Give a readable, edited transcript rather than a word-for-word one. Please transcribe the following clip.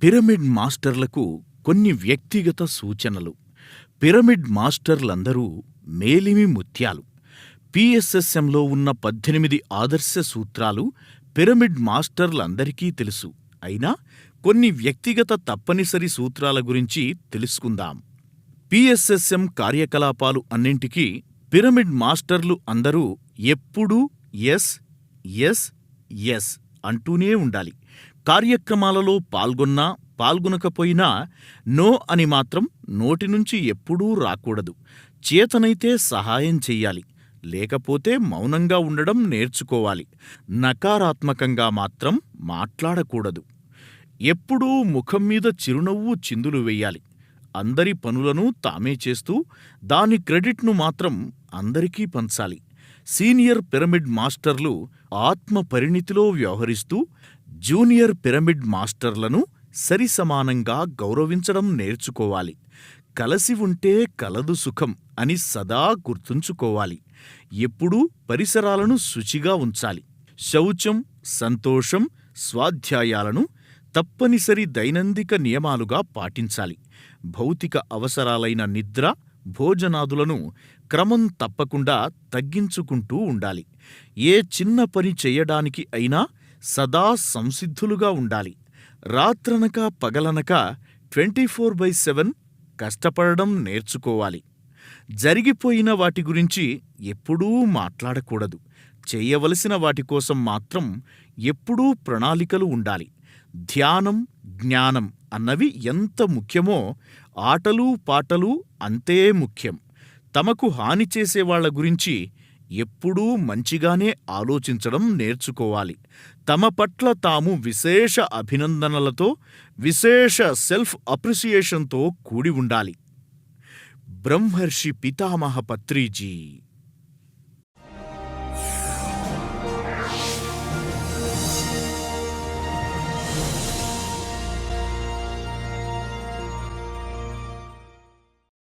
Pyramid మాస్టర్లకు కొన్ని వ్యక్తిగత సూచనలు. పిరమిడ్ మాస్టర్లందరూ మేలిమి ముత్యాలు. పిఎస్ఎస్ఎంలో ఉన్న 18 ఆదర్శ సూత్రాలు పిరమిడ్ మాస్టర్లందరికీ తెలుసు. అయినా కొన్ని వ్యక్తిగత తప్పనిసరి సూత్రాల గురించి తెలుసుకుందాం. పిఎస్ఎస్ఎం కార్యకలాపాలు అన్నింటికీ పిరమిడ్ మాస్టర్లు అందరూ ఎప్పుడూ ఎస్ ఎస్ ఎస్ అంటూనే ఉండాలి. కార్యక్రమాలలో పాల్గొనకపోయినా నో అని మాత్రం నోటి నుంచి ఎప్పుడూ రాకూడదు. చేతనైతే సహాయం చెయ్యాలి, లేకపోతే మౌనంగా ఉండడం నేర్చుకోవాలి. నకారాత్మకంగా మాత్రం మాట్లాడకూడదు. ఎప్పుడూ ముఖం మీద చిరునవ్వు చిందులు వెయ్యాలి. అందరి పనులను తామే చేస్తూ దాని క్రెడిట్ను మాత్రం అందరికీ పంచాలి. సీనియర్ పిరమిడ్ మాస్టర్లు ఆత్మ పరిణితిలో వ్యవహరిస్తూ జూనియర్ పిరమిడ్ మాస్టర్లను సరిసమానంగా గౌరవించడం నేర్చుకోవాలి. కలసి ఉంటే కలదు సుఖం అని సదా గుర్తుంచుకోవాలి. ఎప్పుడూ పరిసరాలను శుచిగా ఉంచాలి. శౌచం, సంతోషం, స్వాధ్యాయాలను తప్పనిసరి దైనందిక నియమాలుగా పాటించాలి. భౌతిక అవసరాలైన నిద్ర, భోజనాదులను క్రమం తప్పకుండా తగ్గించుకుంటూ ఉండాలి. ఏ చిన్న పని చెయ్యడానికి అయినా సదా సంసిద్ధులుగా ఉండాలి. రాత్రనక పగలనక 24/7 కష్టపడడం నేర్చుకోవాలి. జరిగిపోయిన వాటి గురించి ఎప్పుడూ మాట్లాడకూడదు. చెయ్యవలసిన వాటి కోసం మాత్రం ఎప్పుడూ ప్రణాళికలు ఉండాలి. ధ్యానం, జ్ఞానం అన్నవి ఎంత ముఖ్యమో ఆటలు పాటలు అంతే ముఖ్యం. తమకు హాని చేసేవాళ్ల గురించి ఎప్పుడూ మంచిగానే ఆలోచించడం నేర్చుకోవాలి. తమ పట్ల తాము విశేష అభినందనలతో, విశేష సెల్ఫ్ అప్రిసియేషన్తో కూడి ఉండాలి. బ్రహ్మర్షి పితామహ పత్రిజీ.